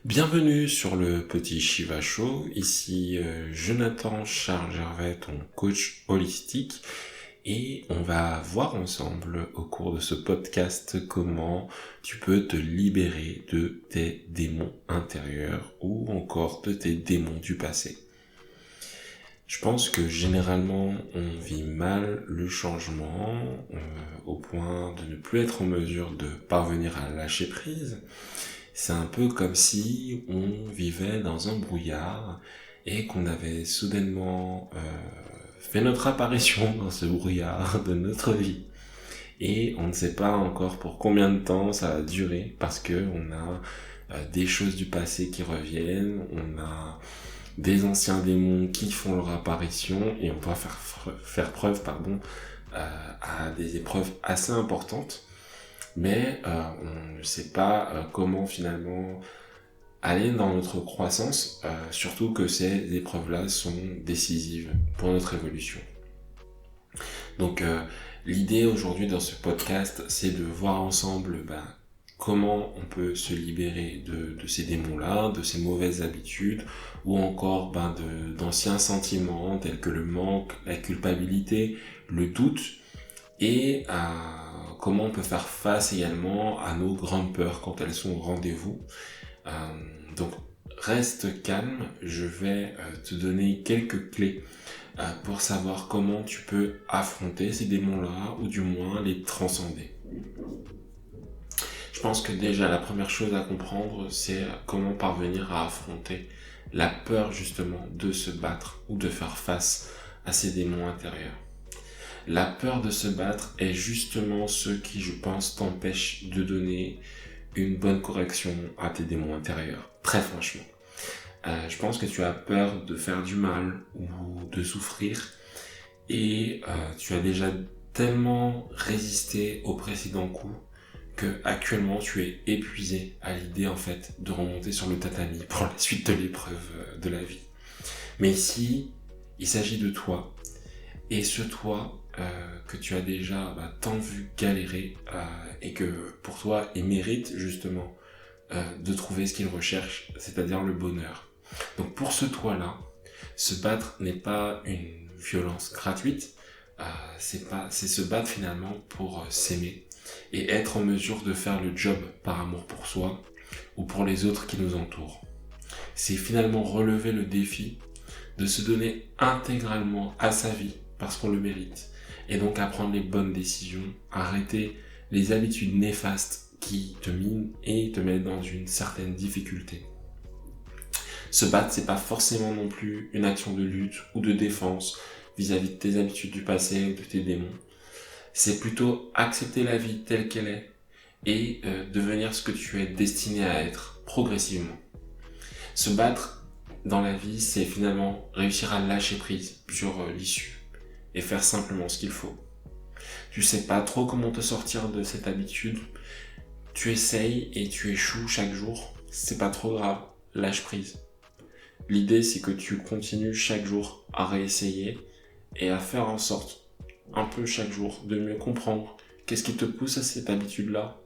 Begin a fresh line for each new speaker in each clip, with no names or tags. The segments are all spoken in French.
Bienvenue sur le Petit Shiva Show, ici Jonathan Charles Gervais, ton coach holistique, et on va voir ensemble au cours de ce podcast comment tu peux te libérer de tes démons intérieurs ou encore de tes démons du passé. Je pense que généralement on vit mal le changement au point de ne plus être en mesure de parvenir à lâcher prise. C'est un peu comme si on vivait dans un brouillard et qu'on avait soudainement fait notre apparition dans ce brouillard de notre vie. Et on ne sait pas encore pour combien de temps ça va durer parce que on a des choses du passé qui reviennent, on a des anciens démons qui font leur apparition et on doit faire preuve à des épreuves assez importantes. Mais on ne sait pas comment finalement aller dans notre croissance, surtout que ces épreuves-là sont décisives pour notre évolution. Donc l'idée aujourd'hui dans ce podcast, c'est de voir ensemble comment on peut se libérer de ces démons-là, de ces mauvaises habitudes, ou encore d'anciens sentiments tels que le manque, la culpabilité, le doute, et comment on peut faire face également à nos grandes peurs quand elles sont au rendez-vous. Donc reste calme, je vais te donner quelques clés pour savoir comment tu peux affronter ces démons-là ou du moins les transcender. Je pense que déjà la première chose à comprendre, c'est comment parvenir à affronter la peur justement de se battre ou de faire face à ces démons intérieurs. La peur de se battre est justement ce qui, je pense, t'empêche de donner une bonne correction à tes démons intérieurs. Très franchement. Je pense que tu as peur de faire du mal ou de souffrir et tu as déjà tellement résisté au précédent coup que actuellement tu es épuisé à l'idée en fait de remonter sur le tatami pour la suite de l'épreuve de la vie. Mais ici, il s'agit de toi. Et ce toi que tu as déjà tant vu galérer et que pour toi il mérite justement de trouver ce qu'il recherche, c'est-à-dire le bonheur. Donc pour ce toi-là, se battre n'est pas une violence gratuite, c'est se battre finalement pour s'aimer et être en mesure de faire le job par amour pour soi ou pour les autres qui nous entourent. C'est finalement relever le défi de se donner intégralement à sa vie parce qu'on le mérite. Et donc à prendre les bonnes décisions, arrêter les habitudes néfastes qui te minent et te mettent dans une certaine difficulté. Se battre, c'est pas forcément non plus une action de lutte ou de défense vis-à-vis de tes habitudes du passé ou de tes démons. C'est plutôt accepter la vie telle qu'elle est et devenir ce que tu es destiné à être progressivement. Se battre dans la vie, c'est finalement réussir à lâcher prise sur l'issue et faire simplement ce qu'il faut. Tu sais pas trop comment te sortir de cette habitude, tu essayes et tu échoues chaque jour, c'est pas trop grave, lâche prise. L'idée c'est que tu continues chaque jour à réessayer et à faire en sorte, un peu chaque jour, de mieux comprendre qu'est-ce qui te pousse à cette habitude-là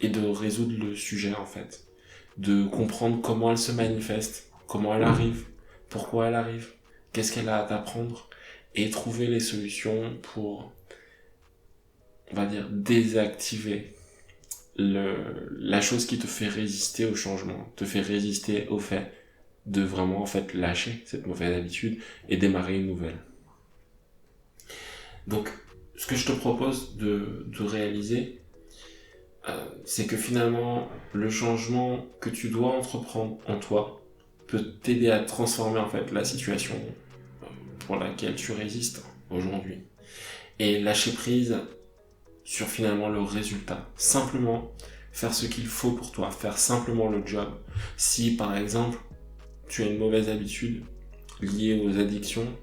et de résoudre le sujet en fait. De comprendre comment elle se manifeste, comment elle arrive, pourquoi elle arrive, qu'est-ce qu'elle a à t'apprendre et trouver les solutions pour, on va dire, désactiver la chose qui te fait résister au changement, te fait résister au fait de vraiment en fait lâcher cette mauvaise habitude et démarrer une nouvelle. Donc, ce que je te propose de réaliser, c'est que finalement, le changement que tu dois entreprendre en toi peut t'aider à transformer en fait la situation pour laquelle tu résistes aujourd'hui. Et lâcher prise sur finalement le résultat. Simplement faire ce qu'il faut pour toi, faire simplement le job. Si par exemple, tu as une mauvaise habitude liée aux addictions,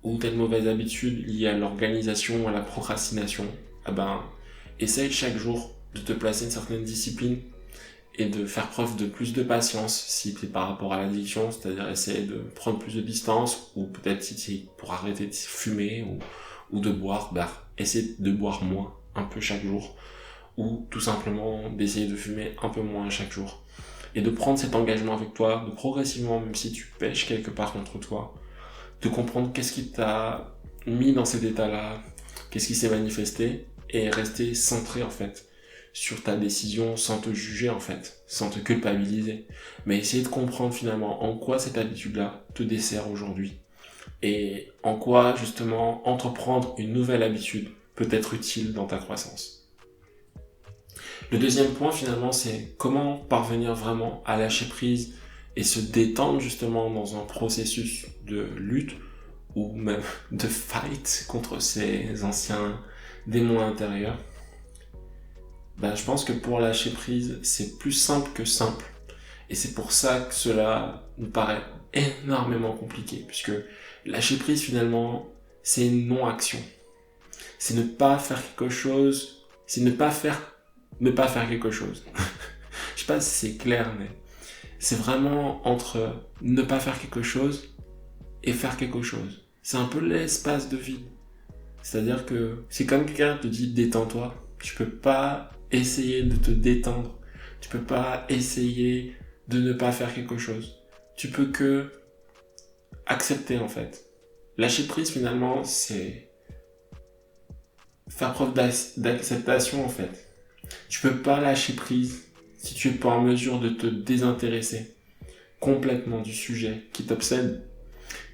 ou tu as une mauvaise habitude liée à l'organisation, à la procrastination, essaye chaque jour de te placer une certaine discipline et de faire preuve de plus de patience si c'est par rapport à l'addiction, c'est-à-dire essayer de prendre plus de distance, ou peut-être si c'est pour arrêter de fumer ou de boire, essayer de boire moins un peu chaque jour, ou tout simplement d'essayer de fumer un peu moins chaque jour. et de prendre cet engagement avec toi, de progressivement, même si tu pèches quelque part contre toi, de comprendre qu'est-ce qui t'a mis dans cet état-là, qu'est-ce qui s'est manifesté, et rester centré en fait sur ta décision sans te juger en fait, sans te culpabiliser, mais essayer de comprendre finalement en quoi cette habitude-là te dessert aujourd'hui et en quoi justement entreprendre une nouvelle habitude peut être utile dans ta croissance. Le deuxième point finalement, c'est comment parvenir vraiment à lâcher prise et se détendre justement dans un processus de lutte ou même de fight contre ces anciens démons intérieurs. Je pense que pour lâcher prise, c'est plus simple que simple. Et c'est pour ça que cela nous paraît énormément compliqué, puisque lâcher prise finalement, c'est une non-action. C'est ne pas faire quelque chose, c'est ne pas faire quelque chose. Je sais pas si c'est clair, mais c'est vraiment entre ne pas faire quelque chose et faire quelque chose. C'est un peu l'espace de vide. C'est-à-dire que c'est comme quelqu'un te dit détends-toi. Tu peux pas essayer de te détendre. Tu peux pas essayer de ne pas faire quelque chose. Tu peux que accepter en fait. Lâcher prise finalement, c'est faire preuve d'acceptation en fait. Tu peux pas lâcher prise si tu es pas en mesure de te désintéresser complètement du sujet qui t'obsède.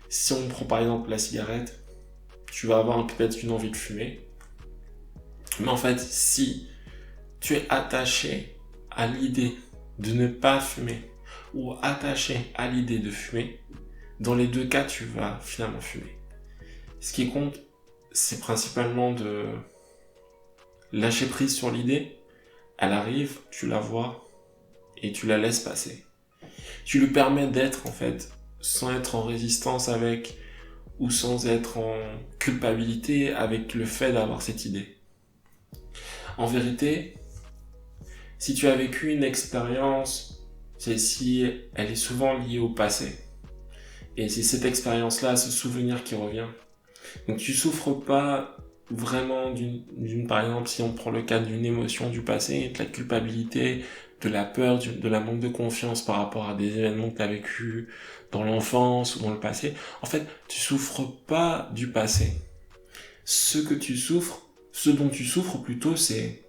Si on prend par exemple la cigarette, tu vas avoir peut-être une envie de fumer. Mais en fait, si tu es attaché à l'idée de ne pas fumer ou attaché à l'idée de fumer, dans les deux cas, tu vas finalement fumer. Ce qui compte, c'est principalement de lâcher prise sur l'idée. Elle arrive, tu la vois et tu la laisses passer. Tu lui permets d'être en fait, sans être en résistance avec ou sans être en culpabilité avec le fait d'avoir cette idée. En vérité, si tu as vécu une expérience, celle-ci, elle est souvent liée au passé. Et c'est cette expérience-là, ce souvenir qui revient. Donc tu souffres pas vraiment par exemple, si on prend le cas d'une émotion du passé, de la culpabilité, de la peur, de la manque de confiance par rapport à des événements que tu as vécu dans l'enfance ou dans le passé. En fait, tu souffres pas du passé. Ce dont tu souffres plutôt, c'est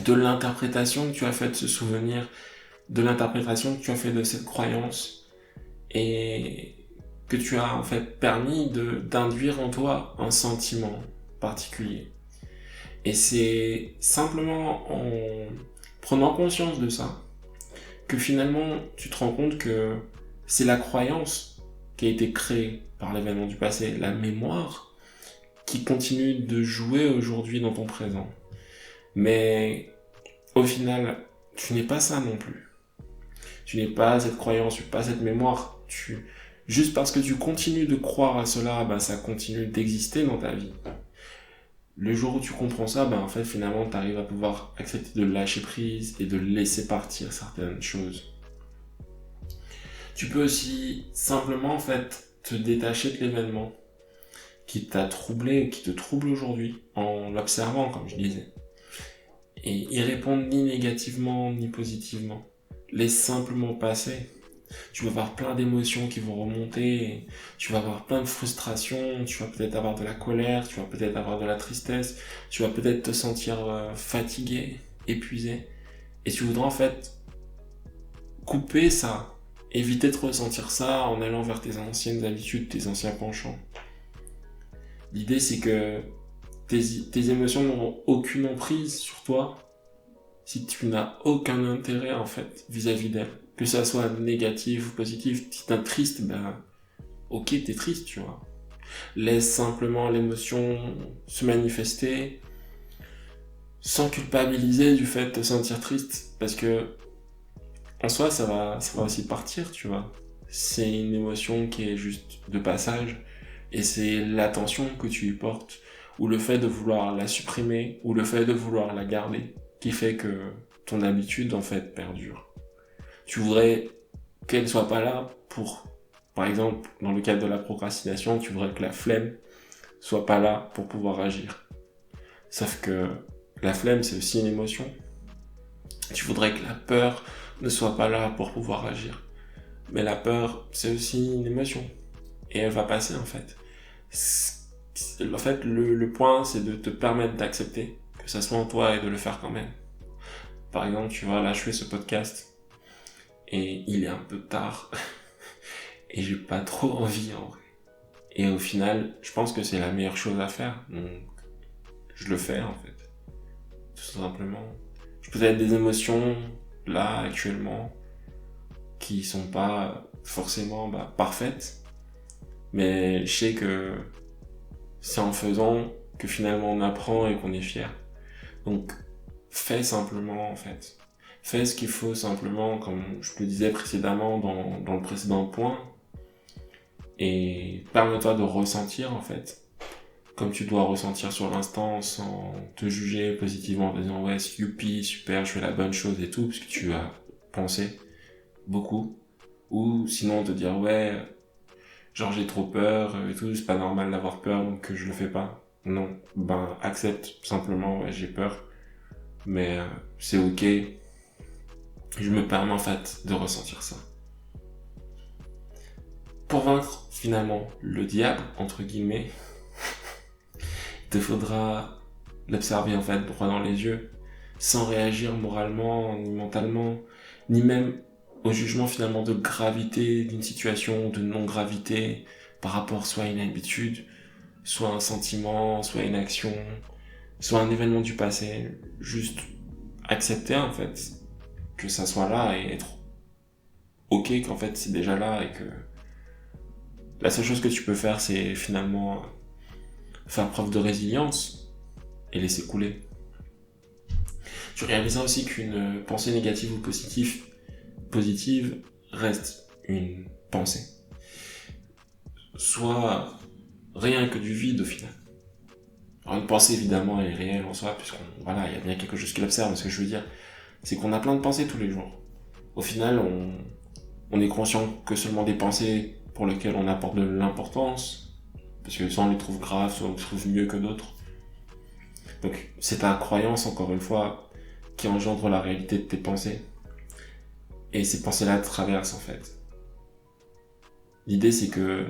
de l'interprétation que tu as faite de ce souvenir, de l'interprétation que tu as fait de cette croyance et que tu as en fait permis d'induire en toi un sentiment particulier. Et c'est simplement en prenant conscience de ça que finalement tu te rends compte que c'est la croyance qui a été créée par l'événement du passé, la mémoire qui continue de jouer aujourd'hui dans ton présent. Mais au final, tu n'es pas ça non plus. Tu n'es pas cette croyance, tu n'es pas cette mémoire. Juste parce que tu continues de croire à cela, ça continue d'exister dans ta vie. Le jour où tu comprends ça, en fait, finalement, tu arrives à pouvoir accepter de lâcher prise et de laisser partir certaines choses. Tu peux aussi simplement, en fait, te détacher de l'événement qui t'a troublé ou qui te trouble aujourd'hui en l'observant, comme je disais. Et y répondre ni négativement ni positivement. Laisse simplement passer. Tu vas avoir plein d'émotions qui vont remonter, tu vas avoir plein de frustrations, tu vas peut-être avoir de la colère, tu vas peut-être avoir de la tristesse, tu vas peut-être te sentir fatigué, épuisé. Et tu voudras en fait couper ça, éviter de ressentir ça en allant vers tes anciennes habitudes, tes anciens penchants. L'idée c'est que tes émotions n'auront aucune emprise sur toi si tu n'as aucun intérêt en fait vis-à-vis d'elles. Que ça soit négatif ou positif, si t'es triste, ok, t'es triste, tu vois. Laisse simplement l'émotion se manifester sans culpabiliser du fait de te sentir triste, parce que en soi, ça va aussi partir, tu vois. C'est une émotion qui est juste de passage, et c'est l'attention que tu y portes, ou le fait de vouloir la supprimer, ou le fait de vouloir la garder, qui fait que ton habitude, en fait, perdure. Tu voudrais qu'elle soit pas là par exemple, dans le cadre de la procrastination, tu voudrais que la flemme soit pas là pour pouvoir agir. Sauf que la flemme, c'est aussi une émotion. Tu voudrais que la peur ne soit pas là pour pouvoir agir. Mais la peur, c'est aussi une émotion. Et elle va passer, en fait. En fait, le point, c'est de te permettre d'accepter que ça soit en toi et de le faire quand même. Par exemple, tu vois, là, je fais ce podcast et il est un peu tard et j'ai pas trop envie, en vrai. Et au final, je pense que c'est la meilleure chose à faire. Donc, je le fais, en fait. Tout simplement. Je peux être des émotions, là, actuellement, qui sont pas forcément parfaites. Mais je sais que c'est en faisant que finalement on apprend et qu'on est fier. Donc, fais simplement, en fait. Fais ce qu'il faut simplement, comme je te le disais précédemment dans le précédent point. Et permets-toi de ressentir, en fait. Comme tu dois ressentir sur l'instant sans te juger positivement en disant ouais, youpi, super, je fais la bonne chose et tout, parce que tu as pensé beaucoup. Ou sinon te dire ouais, genre j'ai trop peur et tout, c'est pas normal d'avoir peur donc je le fais pas. Non, accepte simplement, ouais, j'ai peur, mais c'est ok. Je me permets en fait de ressentir ça. Pour vaincre finalement le diable, entre guillemets, il te faudra l'observer en fait droit dans les yeux, sans réagir moralement, ni mentalement, ni même au jugement finalement de gravité d'une situation, de non-gravité, par rapport soit à une habitude, soit un sentiment, soit une action, soit un événement du passé. Juste accepter en fait que ça soit là et être ok qu'en fait c'est déjà là et que la seule chose que tu peux faire c'est finalement faire preuve de résilience et laisser couler. Tu réaliseras aussi qu'une pensée négative ou positive reste une pensée. Soit rien que du vide au final. Alors une pensée évidemment elle est réelle en soi, il y a bien quelque chose qui l'observe, mais ce que je veux dire, c'est qu'on a plein de pensées tous les jours. Au final, on est conscient que seulement des pensées pour lesquelles on apporte de l'importance, parce que soit on les trouve graves, soit on les trouve mieux que d'autres. Donc c'est ta croyance, encore une fois, qui engendre la réalité de tes pensées. Et ces pensées-là traversent en fait. L'idée c'est que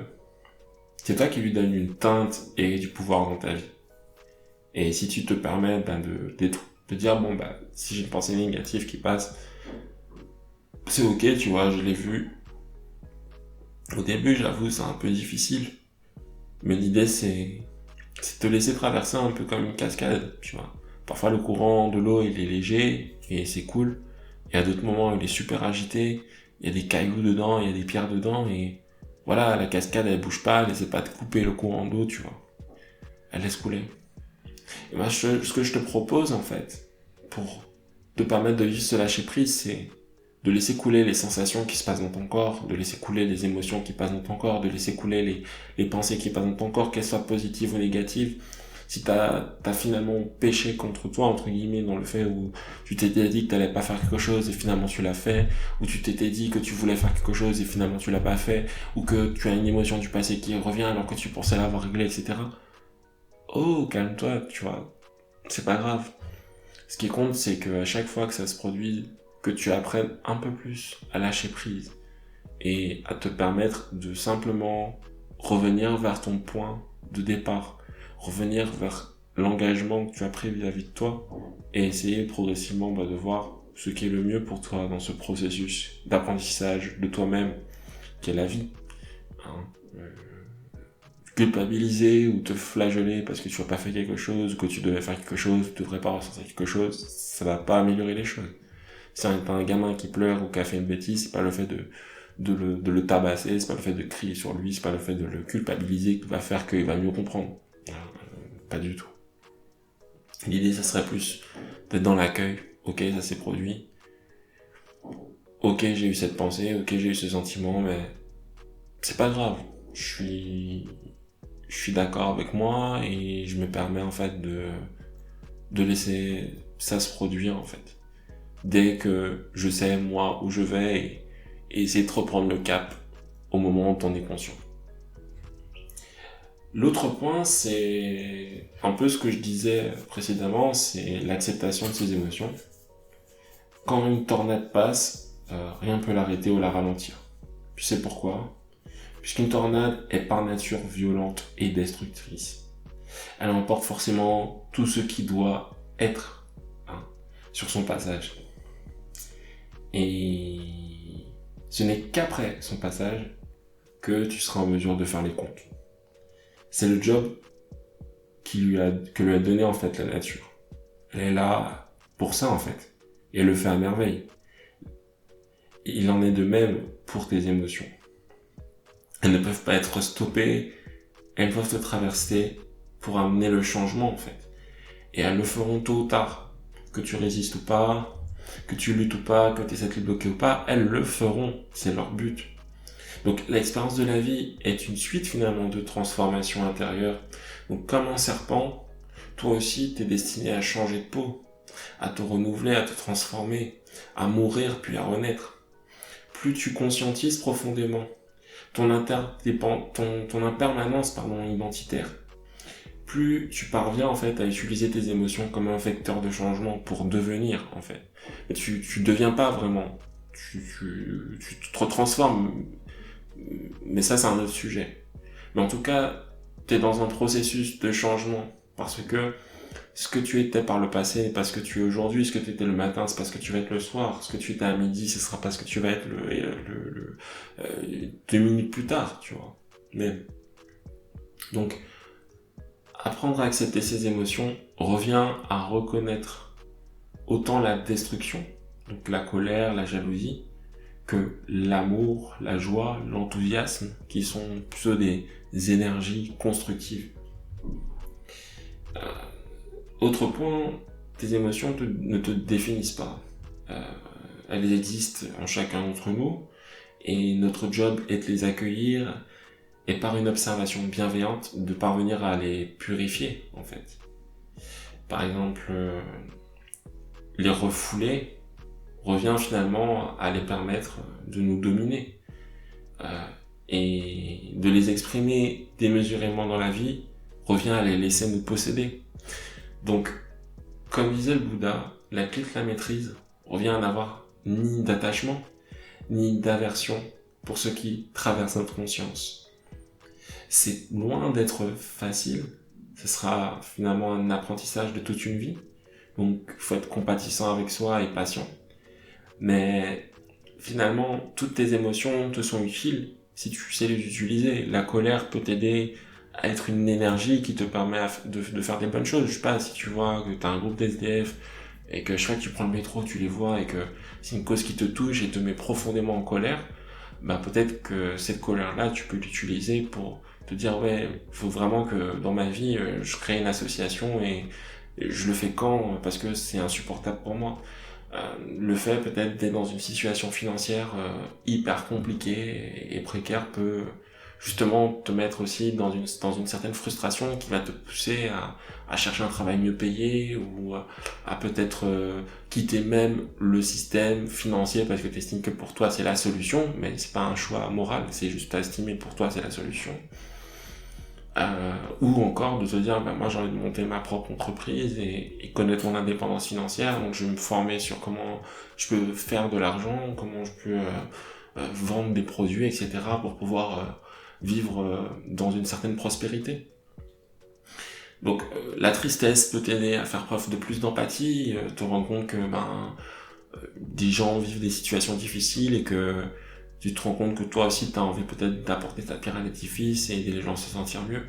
c'est toi qui lui donnes une teinte et du pouvoir dans ta vie. Et si tu te permets de dire si j'ai une pensée négative qui passe, c'est ok, tu vois, je l'ai vu. Au début, j'avoue, c'est un peu difficile. Mais l'idée c'est de te laisser traverser un peu comme une cascade, tu vois. Parfois le courant de l'eau il est léger et c'est cool. Et à d'autres moments il est super agité, il y a des cailloux dedans, il y a des pierres dedans et voilà, la cascade elle bouge pas, elle essaie pas de couper le courant d'eau, tu vois. Elle laisse couler. Et moi ce que je te propose en fait, pour te permettre de juste se lâcher prise, c'est de laisser couler les sensations qui se passent dans ton corps, de laisser couler les émotions qui passent dans ton corps, de laisser couler les pensées qui passent dans ton corps, qu'elles soient positives ou négatives. Si t'as finalement péché contre toi, entre guillemets, dans le fait où tu t'étais dit que t'allais pas faire quelque chose et finalement tu l'as fait, ou tu t'étais dit que tu voulais faire quelque chose et finalement tu l'as pas fait, ou que tu as une émotion du passé qui revient alors que tu pensais l'avoir réglée, etc. Oh, calme-toi, tu vois. C'est pas grave. Ce qui compte, c'est que à chaque fois que ça se produit, que tu apprennes un peu plus à lâcher prise et à te permettre de simplement revenir vers ton point de départ, revenir vers l'engagement que tu as pris vis-à-vis de toi et essayer progressivement de voir ce qui est le mieux pour toi dans ce processus d'apprentissage de toi-même qui est la vie. Hein. Culpabiliser ou te flageller parce que tu n'as pas fait quelque chose, que tu devais faire quelque chose, tu devrais pas ressentir quelque chose, ça va pas améliorer les choses. Si t'as un gamin qui pleure ou qui a fait une bêtise, c'est pas le fait de le tabasser, c'est pas le fait de crier sur lui, c'est pas le fait de le culpabiliser qui va faire qu'il va mieux comprendre. Pas du tout. L'idée, ça serait plus d'être dans l'accueil. Ok, ça s'est produit. Ok, j'ai eu cette pensée, ok, j'ai eu ce sentiment, mais c'est pas grave. Je suis d'accord avec moi et je me permets en fait de laisser ça se produire en fait. Dès que je sais moi où je vais et essayer de reprendre le cap au moment où on est conscient. L'autre point, c'est un peu ce que je disais précédemment, c'est l'acceptation de ses émotions. Quand une tornade passe, rien ne peut l'arrêter ou la ralentir. Tu sais pourquoi ? Puisqu'une tornade est par nature violente et destructrice. Elle emporte forcément tout ce qui doit être sur son passage. Et ce n'est qu'après son passage que tu seras en mesure de faire les comptes. C'est le job que lui a donné en fait la nature. Elle est là pour ça en fait. Et elle le fait à merveille. Il en est de même pour tes émotions. Elles ne peuvent pas être stoppées, elles peuvent te traverser pour amener le changement en fait. Et elles le feront tôt ou tard. Que tu résistes ou pas, que tu luttes ou pas, que tu essaies de les bloquer ou pas, elles le feront. C'est leur but. Donc l'expérience de la vie est une suite finalement de transformations intérieures. Donc comme un serpent, toi aussi t'es destiné à changer de peau, à te renouveler, à te transformer, à mourir puis à renaître. Plus tu conscientises profondément ton impermanence identitaire, plus tu parviens en fait à utiliser tes émotions comme un vecteur de changement pour devenir en fait. Mais tu deviens pas vraiment, tu te transformes, mais ça c'est un autre sujet. Mais en tout cas, t'es dans un processus de changement parce que ce que tu étais par le passé n'est pas ce que tu es aujourd'hui, ce que tu étais le matin, c'est pas ce que tu vas être le soir, ce que tu étais à midi, ce sera pas ce que tu vas être 2 minutes plus tard, tu vois. Mais, donc, apprendre à accepter ses émotions revient à reconnaître autant la destruction, donc la colère, la jalousie, que l'amour, la joie, l'enthousiasme, qui sont plutôt des énergies constructives. Autre point, tes émotions ne te définissent pas. Elles existent en chacun d'entre nous, et notre job est de les accueillir, et par une observation bienveillante, de parvenir à les purifier, en fait. Par exemple, les refouler revient finalement à les permettre de nous dominer. Et de les exprimer démesurément dans la vie revient à les laisser nous posséder. Donc, comme disait le Bouddha, la clé de la maîtrise revient à n'avoir ni d'attachement, ni d'aversion pour ce qui traverse notre conscience. C'est loin d'être facile, ce sera finalement un apprentissage de toute une vie, donc il faut être compatissant avec soi et patient. Mais finalement, toutes tes émotions te sont utiles si tu sais les utiliser. La colère peut t'aider à être une énergie qui te permet de faire des bonnes choses. Je sais pas, si tu vois que t'as un groupe d'SDF et que chaque fois que tu prends le métro, tu les vois et que c'est une cause qui te touche et te met profondément en colère, bah peut-être que cette colère-là, tu peux l'utiliser pour te dire ouais, faut vraiment que dans ma vie, je crée une association et je le fais parce que c'est insupportable pour moi. Le fait peut-être d'être dans une situation financière hyper compliquée et précaire peut justement te mettre aussi dans une certaine frustration qui va te pousser à chercher un travail mieux payé ou à peut-être quitter même le système financier parce que tu estimes que pour toi c'est la solution, mais c'est pas un choix moral, c'est juste estimer pour toi c'est la solution. Ou encore de te dire moi j'ai envie de monter ma propre entreprise et connaître mon indépendance financière, donc je vais me former sur comment je peux faire de l'argent, comment je peux vendre des produits, etc. pour pouvoir vivre dans une certaine prospérité. Donc la tristesse peut t'aider à faire preuve de plus d'empathie, te rendre compte que des gens vivent des situations difficiles et que tu te rends compte que toi aussi tu as envie peut-être d'apporter ta pierre à l'édifice et aider les gens à se sentir mieux.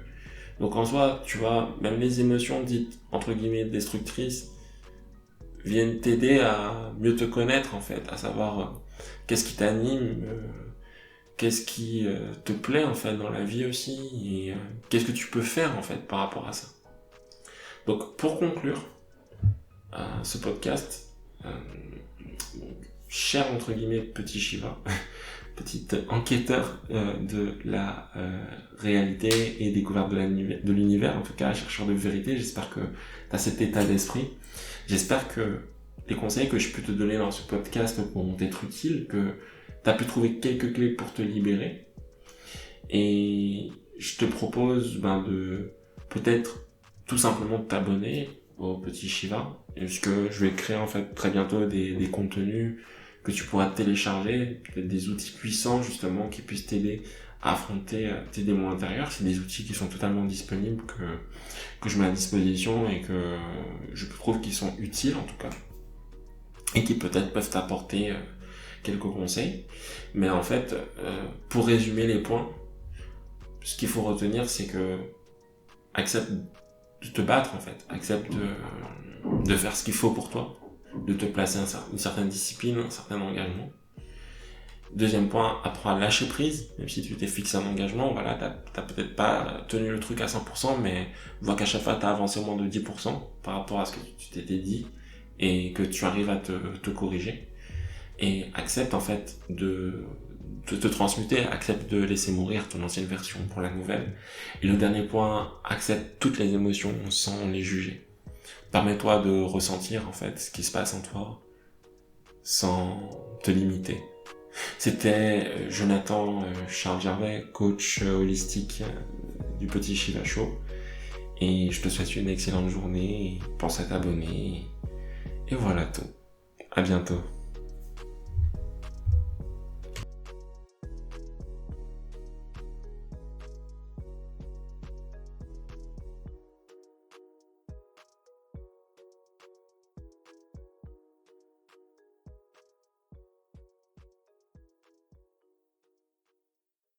Donc en soi, tu vois, même les émotions dites entre guillemets destructrices viennent t'aider à mieux te connaître en fait, à savoir qu'est-ce qui t'anime, qu'est-ce qui te plaît en fait dans la vie aussi et qu'est-ce que tu peux faire en fait par rapport à ça. Donc pour conclure ce podcast, cher entre guillemets petit Shiva, petit enquêteur de la réalité et découverte de l'univers, en tout cas chercheur de vérité, j'espère que tu as cet état d'esprit. J'espère que les conseils que je peux te donner dans ce podcast vont t'être utiles, que tu as pu trouver quelques clés pour te libérer. Et je te propose de peut-être tout simplement de t'abonner au petit Shiva, puisque je vais créer en fait très bientôt des contenus que tu pourras télécharger, peut-être des outils puissants justement qui puissent t'aider à affronter tes démons intérieurs. C'est des outils qui sont totalement disponibles, que je mets à disposition et que je trouve qu'ils sont utiles en tout cas, et qui peut-être peuvent t'apporter quelques conseils. Mais en fait, pour résumer les points, ce qu'il faut retenir, c'est que accepte de te battre en fait, accepte de faire ce qu'il faut pour toi, de te placer une certaine discipline, un certain engagement. Deuxième point, apprends à lâcher prise, même si tu t'es fixé un engagement, voilà, t'as peut-être pas tenu le truc à 100%, mais vois qu'à chaque fois t'as avancé au moins de 10% par rapport à ce que tu t'étais dit, et que tu arrives à te corriger. Et accepte en fait de te transmuter, accepte de laisser mourir ton ancienne version pour la nouvelle. Et le dernier point, accepte toutes les émotions sans les juger. Permets-toi de ressentir en fait ce qui se passe en toi sans te limiter. C'était Jonathan Charles Gervais, coach holistique du Petit Shiva Show. Et je te souhaite une excellente journée. Pense à t'abonner. Et voilà tout. À bientôt.